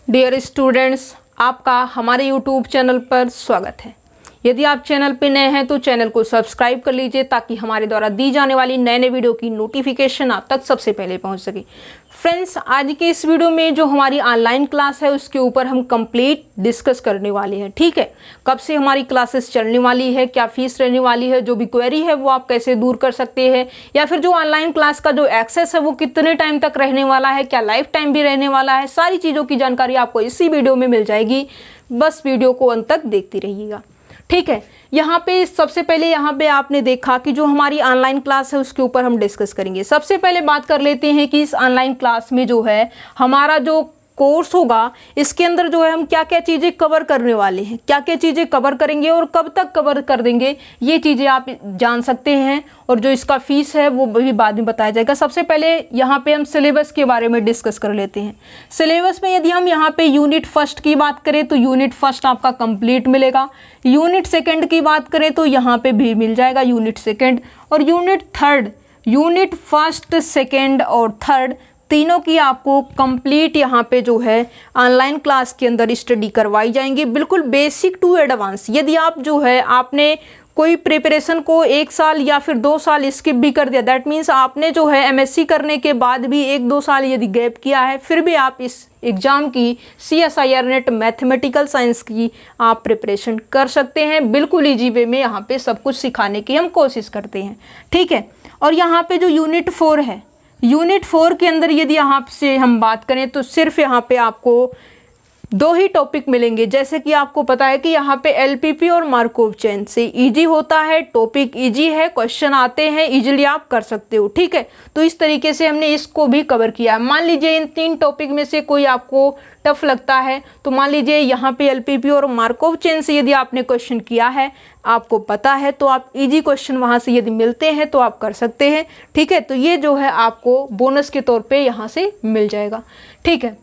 Dear students, आपका हमारे YouTube channel पर स्वागत है। यदि आप चैनल पे नए हैं तो चैनल को सब्सक्राइब कर लीजिए ताकि हमारे द्वारा दी जाने वाली नए नए वीडियो की नोटिफिकेशन आप तक सबसे पहले पहुंच सके। फ्रेंड्स, आज के इस वीडियो में जो हमारी ऑनलाइन क्लास है उसके ऊपर हम कंप्लीट डिस्कस करने वाले हैं। ठीक है, कब से हमारी क्लासेस चलने वाली है, क्या फीस रहने वाली है, जो भी क्वेरी है वो आप कैसे दूर कर सकते हैं, या फिर जो ऑनलाइन क्लास का जो एक्सेस है वो कितने टाइम तक रहने वाला है, क्या लाइफ टाइम भी रहने वाला है, सारी चीज़ों की जानकारी आपको इसी वीडियो में मिल जाएगी। बस वीडियो को अंत तक देखती रहिएगा। ठीक है, यहाँ पे सबसे पहले यहाँ पे आपने देखा कि जो हमारी ऑनलाइन क्लास है उसके ऊपर हम डिस्कस करेंगे। सबसे पहले बात कर लेते हैं कि इस ऑनलाइन क्लास में जो है हमारा जो कोर्स होगा इसके अंदर जो है हम क्या क्या चीज़ें कवर करने वाले हैं, क्या क्या चीज़ें कवर करेंगे और कब तक कवर कर देंगे, ये चीज़ें आप जान सकते हैं। और जो इसका फीस है वो भी बाद में बताया जाएगा। सबसे पहले यहाँ पे हम सिलेबस के बारे में डिस्कस कर लेते हैं। सिलेबस में यदि हम यहाँ पे यूनिट फर्स्ट की बात करें तो यूनिट फर्स्ट आपका कंप्लीट मिलेगा। यूनिट सेकेंड की बात करें तो यहाँ पे भी मिल जाएगा यूनिट सेकेंड। और unit third, unit first, second और थर्ड तीनों की आपको कंप्लीट यहाँ पे जो है ऑनलाइन क्लास के अंदर स्टडी करवाई जाएंगी, बिल्कुल बेसिक टू एडवांस। यदि आप जो है आपने कोई प्रिपरेशन को 1 साल या फिर 2 साल स्किप भी कर दिया, दैट मीन्स आपने जो है एमएससी करने के बाद भी 1-2 साल यदि गैप किया है, फिर भी आप इस एग्ज़ाम की CSIR नेट मैथमेटिकल साइंस की आप प्रिपरेशन कर सकते हैं। बिल्कुल ईजी वे में यहाँ पे सब कुछ सिखाने की हम कोशिश करते हैं। ठीक है, और यहाँ पे जो यूनिट 4 है, यूनिट 4 के अंदर यदि यहाँ से हम बात करें तो सिर्फ यहाँ पे आपको 2 ही टॉपिक मिलेंगे। जैसे कि आपको पता है कि यहाँ पे LPP और मार्कोव चेन से इजी होता है, टॉपिक इजी है, क्वेश्चन आते हैं, इजीली आप कर सकते हो। ठीक है, तो इस तरीके से हमने इसको भी कवर किया है। मान लीजिए इन 3 टॉपिक में से कोई आपको टफ लगता है तो मान लीजिए यहाँ पे LPP और मार्कोव चेन से यदि आपने क्वेश्चन किया है, आपको पता है, तो आप इजी क्वेश्चन वहाँ से यदि मिलते हैं तो आप कर सकते हैं। ठीक है, तो ये जो है आपको बोनस के तौर पे यहाँ से मिल जाएगा। ठीक है,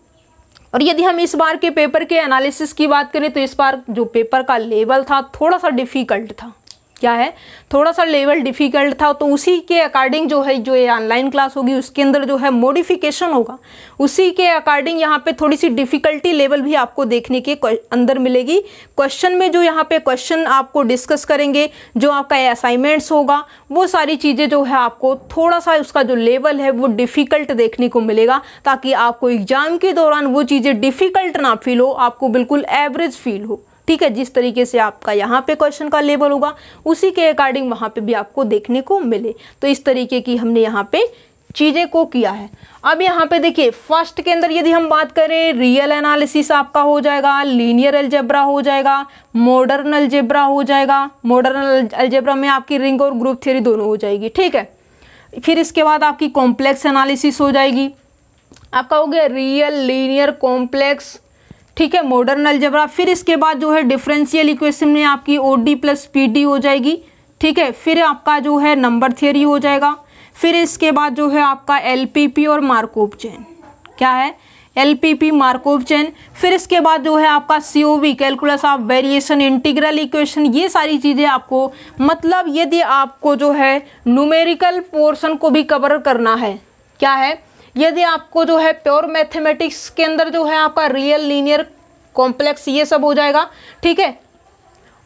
और यदि हम इस बार के पेपर के एनालिसिस की बात करें तो इस बार जो पेपर का लेवल था थोड़ा सा डिफ़िकल्ट था। क्या है, थोड़ा सा लेवल डिफ़िकल्ट था, तो उसी के अकॉर्डिंग जो है जो ये ऑनलाइन क्लास होगी उसके अंदर जो है मॉडिफिकेशन होगा, उसी के अकॉर्डिंग यहाँ पे थोड़ी सी डिफ़िकल्टी लेवल भी आपको देखने के अंदर मिलेगी। क्वेश्चन में जो यहाँ पे क्वेश्चन आपको डिस्कस करेंगे, जो आपका असाइनमेंट्स होगा, वो सारी चीज़ें जो है आपको थोड़ा सा उसका जो लेवल है वो डिफ़िकल्ट देखने को मिलेगा, ताकि आपको एग्ज़ाम के दौरान वो चीज़ें डिफ़िकल्ट ना फील हो, आपको बिल्कुल एवरेज फील हो। ठीक है, जिस तरीके से आपका यहाँ पे क्वेश्चन का लेवल होगा उसी के अकॉर्डिंग वहाँ पे भी आपको देखने को मिले। तो इस तरीके की हमने यहाँ पे चीज़ें को किया है। अब यहाँ पे देखिए फर्स्ट के अंदर यदि हम बात करें, रियल एनालिसिस आपका हो जाएगा, लीनियर अलजेब्रा हो जाएगा, मॉडर्न अलजेब्रा हो जाएगा। मॉडर्न अलजेब्रा में आपकी रिंग और ग्रुप थ्योरी दोनों हो जाएगी। ठीक है, फिर इसके बाद आपकी कॉम्प्लेक्स एनालिसिस हो जाएगी, आपका हो गया रियल, लीनियर, कॉम्प्लेक्स। ठीक है, मॉडर्न अलजेब्रा। फिर इसके बाद जो है डिफरेंशियल इक्वेशन में आपकी OD प्लस PD हो जाएगी। ठीक है, फिर आपका जो है नंबर थ्योरी हो जाएगा। फिर इसके बाद जो है आपका LPP और मार्कोव चेन। क्या है, LPP मार्कोव चेन। फिर इसके बाद जो है आपका COV, calculus of variation, integral equation. ये सारी चीज़ें आपको, मतलब यदि आपको जो है न्यूमेरिकल पोर्शन को भी कवर करना है, क्या है, यदि आपको जो है प्योर मैथमेटिक्स के अंदर जो है आपका रियल, लीनियर, कॉम्प्लेक्स ये सब हो जाएगा। ठीक है,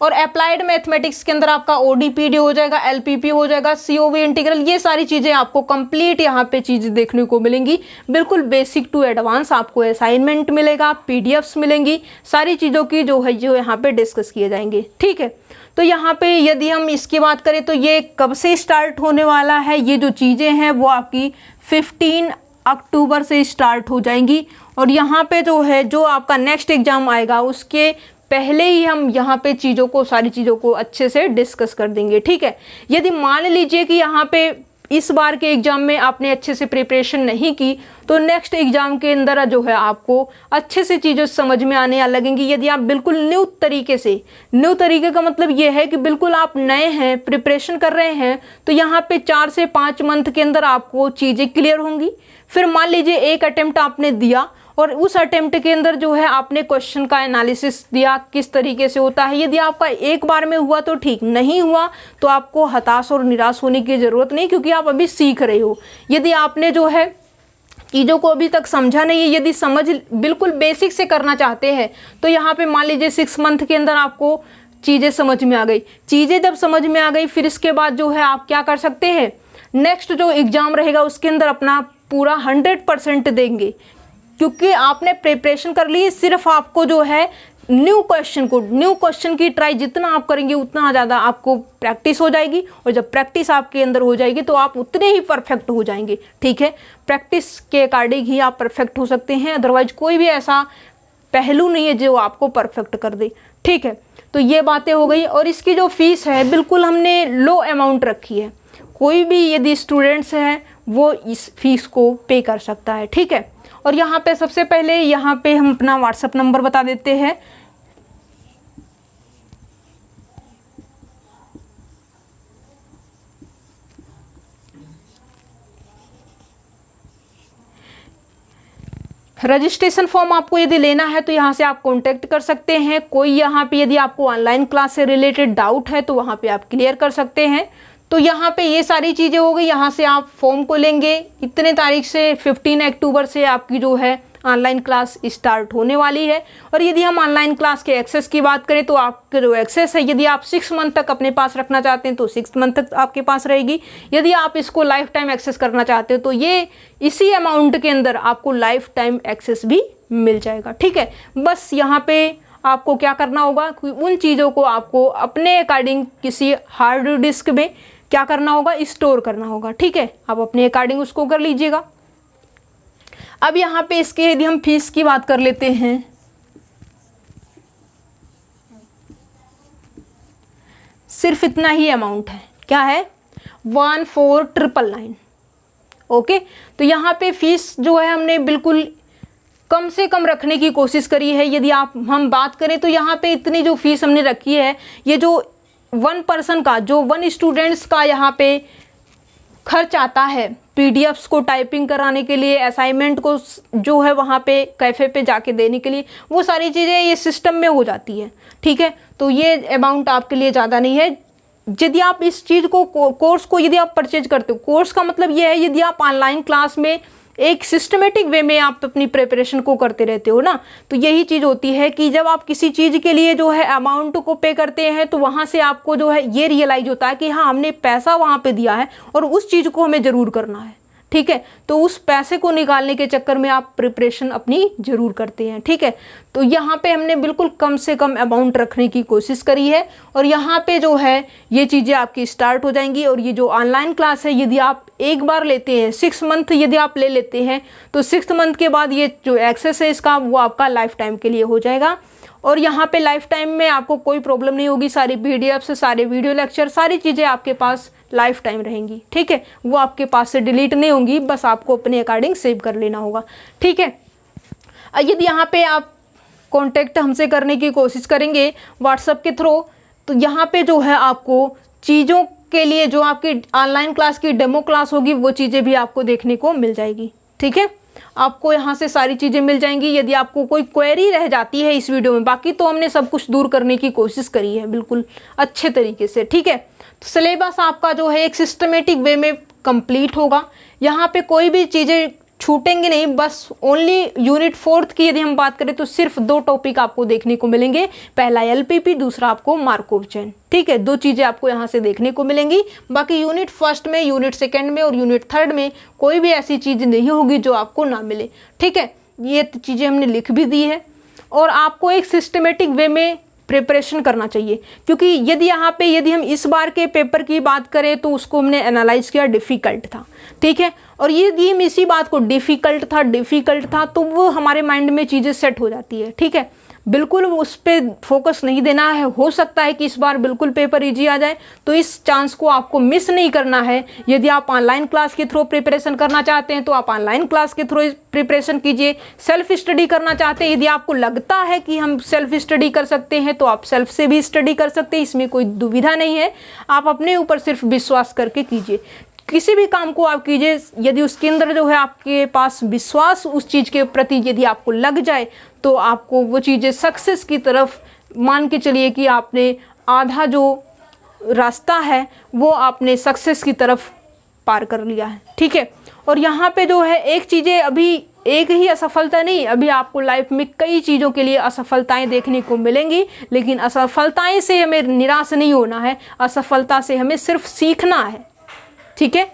और अप्लाइड मैथमेटिक्स के अंदर आपका OD PD हो जाएगा, LPP हो जाएगा, COV, इंटीग्रल। ये सारी चीज़ें आपको कंप्लीट यहाँ पे चीज़ें देखने को मिलेंगी, बिल्कुल बेसिक टू एडवांस। आपको असाइनमेंट मिलेगा, PDFs मिलेंगी, सारी चीज़ों की जो है जो यहाँ पे डिस्कस किए जाएंगे। ठीक है, तो यहाँ पे यदि हम इसकी बात करें तो ये कब से स्टार्ट होने वाला है, ये जो चीज़ें हैं वो आपकी 15 अक्टूबर से स्टार्ट हो जाएंगी। और यहाँ पे जो है जो आपका नेक्स्ट एग्ज़ाम आएगा उसके पहले ही हम यहाँ पे चीज़ों को, सारी चीज़ों को अच्छे से डिस्कस कर देंगे। ठीक है, यदि मान लीजिए कि यहाँ पे इस बार के एग्ज़ाम में आपने अच्छे से प्रिपरेशन नहीं की तो नेक्स्ट एग्ज़ाम के अंदर जो है आपको अच्छे से चीज़ें समझ में आने लगेंगी। यदि आप बिल्कुल न्यू तरीके से, न्यू तरीके का मतलब ये है कि बिल्कुल आप नए हैं, प्रिपरेशन कर रहे हैं, तो यहाँ पे 4 से 5 मंथ के अंदर आपको चीज़ें क्लियर होंगी। फिर मान लीजिए एक अटेम्प्ट आपने दिया और उस अटेम्प्ट के अंदर जो है आपने क्वेश्चन का एनालिसिस दिया, किस तरीके से होता है। यदि आपका एक बार में हुआ तो ठीक, नहीं हुआ तो आपको हताश और निराश होने की ज़रूरत नहीं, क्योंकि आप अभी सीख रहे हो। यदि आपने जो है चीज़ों को अभी तक समझा नहीं है, यदि समझ बिल्कुल बेसिक से करना चाहते हैं तो यहाँ पे मान लीजिए 6 मंथ के अंदर आपको चीज़ें समझ में आ गई। चीज़ें जब समझ में आ गई फिर इसके बाद जो है आप क्या कर सकते हैं, नेक्स्ट जो एग्ज़ाम रहेगा उसके अंदर अपना पूरा 100% देंगे, क्योंकि आपने प्रिपरेशन कर ली है। सिर्फ आपको जो है न्यू क्वेश्चन की ट्राई जितना आप करेंगे उतना ज़्यादा आपको प्रैक्टिस हो जाएगी, और जब प्रैक्टिस आपके अंदर हो जाएगी तो आप उतने ही परफेक्ट हो जाएंगे। ठीक है, प्रैक्टिस के अकॉर्डिंग ही आप परफेक्ट हो सकते हैं, अदरवाइज कोई भी ऐसा पहलू नहीं है जो आपको परफेक्ट कर दे। ठीक है, तो ये बातें हो गई। और इसकी जो फीस है बिल्कुल हमने लो अमाउंट रखी है, कोई भी यदि स्टूडेंट्स हैं वो इस फीस को पे कर सकता है। ठीक है, और यहाँ पे सबसे पहले यहाँ पे हम अपना व्हाट्सएप नंबर बता देते हैं। रजिस्ट्रेशन फॉर्म आपको यदि लेना है तो यहाँ से आप कांटेक्ट कर सकते हैं। कोई यहाँ पे यदि आपको ऑनलाइन क्लास से रिलेटेड डाउट है तो वहाँ पे आप क्लियर कर सकते हैं। तो यहाँ पे ये सारी चीज़ें हो गई। यहाँ से आप फॉर्म को लेंगे, इतने तारीख से 15 अक्टूबर से आपकी जो है ऑनलाइन क्लास स्टार्ट होने वाली है। और यदि हम ऑनलाइन क्लास के एक्सेस की बात करें तो आपके जो एक्सेस है यदि आप 6 मंथ तक अपने पास रखना चाहते हैं तो 6 मंथ तक आपके पास रहेगी। यदि आप इसको लाइफ टाइम एक्सेस करना चाहते हो तो ये इसी अमाउंट के अंदर आपको लाइफ टाइम एक्सेस भी मिल जाएगा। ठीक है, बस यहाँ पे आपको क्या करना होगा कि उन चीज़ों को आपको अपने अकॉर्डिंग किसी हार्ड डिस्क में क्या करना होगा, स्टोर करना होगा। ठीक है, आप अपने अकॉर्डिंग उसको कर लीजिएगा। अब यहाँ पे इसके यदि हम फीस की बात कर लेते हैं, सिर्फ इतना ही अमाउंट है। क्या है, 14,999। ओके, तो यहाँ पे फीस जो है हमने बिल्कुल कम से कम रखने की कोशिश करी है। यदि हम बात करें तो यहाँ पे इतनी जो फीस हमने रखी है, ये जो 1 पर्सन का जो 1 स्टूडेंट्स का यहाँ पे खर्च आता है पीडीएफ्स को टाइपिंग कराने के लिए, असाइनमेंट को जो है वहाँ पे कैफ़े पे जाके देने के लिए, वो सारी चीज़ें ये सिस्टम में हो जाती है। ठीक है, तो ये अमाउंट आपके लिए ज़्यादा नहीं है। यदि आप इस चीज़ को कोर्स को यदि आप परचेज करते हो, कोर्स का मतलब ये है यदि आप ऑनलाइन क्लास में एक सिस्टमेटिक वे में आप अपनी प्रिपरेशन को करते रहते हो ना, तो यही चीज़ होती है कि जब आप किसी चीज़ के लिए जो है अमाउंट को पे करते हैं तो वहाँ से आपको जो है ये रियलाइज होता है कि हाँ हमने पैसा वहाँ पे दिया है और उस चीज़ को हमें ज़रूर करना है। ठीक है, तो उस पैसे को निकालने के चक्कर में आप प्रिपरेशन अपनी ज़रूर करते हैं। ठीक है, तो यहाँ पे हमने बिल्कुल कम से कम अमाउंट रखने की कोशिश करी है और यहाँ पे जो है ये चीज़ें आपकी स्टार्ट हो जाएंगी। और ये जो ऑनलाइन क्लास है यदि आप एक बार लेते हैं, 6 मंथ यदि आप ले लेते हैं तो 6th मंथ के बाद ये जो एक्सेस है इसका वो आपका लाइफ टाइम के लिए हो जाएगा। और यहाँ पे लाइफ टाइम में आपको कोई प्रॉब्लम नहीं होगी, सारी पीडीएफ से सारे वीडियो लेक्चर सारी चीज़ें आपके पास लाइफ टाइम रहेंगी। ठीक है, वो आपके पास से डिलीट नहीं होंगी, बस आपको अपने अकॉर्डिंग सेव कर लेना होगा। ठीक है, यदि यहाँ पे आप कांटेक्ट हमसे करने की कोशिश करेंगे व्हाट्सएप के थ्रू तो यहाँ पे जो है आपको चीज़ों के लिए जो आपकी ऑनलाइन क्लास की डेमो क्लास होगी वो चीज़ें भी आपको देखने को मिल जाएगी। ठीक है, आपको यहाँ से सारी चीज़ें मिल जाएंगी। यदि आपको कोई क्वेरी रह जाती है इस वीडियो में, बाकी तो हमने सब कुछ दूर करने की कोशिश करी है बिल्कुल अच्छे तरीके से। ठीक है, तो सिलेबस आपका जो है एक सिस्टमेटिक वे में कंप्लीट होगा, यहाँ पे कोई भी चीज़ें छूटेंगी नहीं। बस ओनली यूनिट 4th की यदि हम बात करें तो सिर्फ 2 टॉपिक आपको देखने को मिलेंगे, पहला एलपीपी, दूसरा आपको मार्कोव चेन। ठीक है, 2 चीज़ें आपको यहाँ से देखने को मिलेंगी। बाकी यूनिट 1st में, यूनिट 2nd में और यूनिट 3rd में कोई भी ऐसी चीज़ नहीं होगी जो आपको ना मिले। ठीक है, ये चीज़ें हमने लिख भी दी है और आपको एक सिस्टमेटिक वे में प्रिपरेशन करना चाहिए, क्योंकि यदि यहाँ पे यदि हम इस बार के पेपर की बात करें तो उसको हमने एनालाइज किया, डिफ़िकल्ट था। ठीक है, और यदि हम इसी बात को डिफ़िकल्ट था तो वो हमारे माइंड में चीज़ें सेट हो जाती है। ठीक है, बिल्कुल उस पर फोकस नहीं देना है। हो सकता है कि इस बार बिल्कुल पेपर इजी आ जाए, तो इस चांस को आपको मिस नहीं करना है। यदि आप ऑनलाइन क्लास के थ्रू प्रिपरेशन करना चाहते हैं तो आप ऑनलाइन क्लास के थ्रू प्रिपरेशन कीजिए। सेल्फ स्टडी करना चाहते हैं, यदि आपको लगता है कि हम सेल्फ स्टडी कर सकते हैं तो आप सेल्फ से भी स्टडी कर सकते हैं, इसमें कोई दुविधा नहीं है। आप अपने ऊपर सिर्फ विश्वास करके कीजिए। किसी भी काम को आप कीजिए, यदि उसके अंदर जो है आपके पास विश्वास उस चीज़ के प्रति यदि आपको लग जाए तो आपको वो चीज़ें सक्सेस की तरफ, मान के चलिए कि आपने आधा जो रास्ता है वो आपने सक्सेस की तरफ पार कर लिया है। ठीक है, और यहाँ पे जो है एक चीज़ें, अभी एक ही असफलता नहीं, अभी आपको लाइफ में कई चीज़ों के लिए असफलताएं देखने को मिलेंगी, लेकिन असफलताएं से हमें निराश नहीं होना है, असफलता से हमें सिर्फ सीखना है। ठीक है,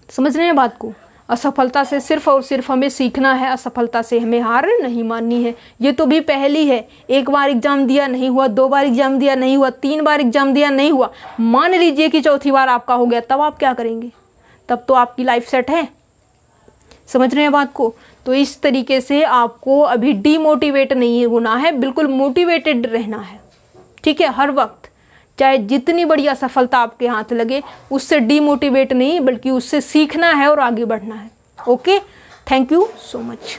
समझ रहे हैं बात को? असफलता से सिर्फ और सिर्फ हमें सीखना है, असफलता से हमें हार नहीं माननी है। ये तो भी पहली है, एक बार एग्जाम दिया नहीं हुआ, 2 बार एग्जाम दिया नहीं हुआ, 3 बार एग्जाम दिया नहीं हुआ, मान लीजिए कि चौथी बार आपका हो गया, तब आप क्या करेंगे? तब तो आपकी लाइफ सेट है। समझ रहे हैं बात को? तो इस तरीके से आपको अभी डीमोटिवेट नहीं होना है, बिल्कुल मोटिवेटेड रहना है। ठीक है, हर वक्त चाहे जितनी बड़ी असफलता आपके हाथ लगे, उससे डीमोटिवेट नहीं, बल्कि उससे सीखना है और आगे बढ़ना है। Okay, thank you so much.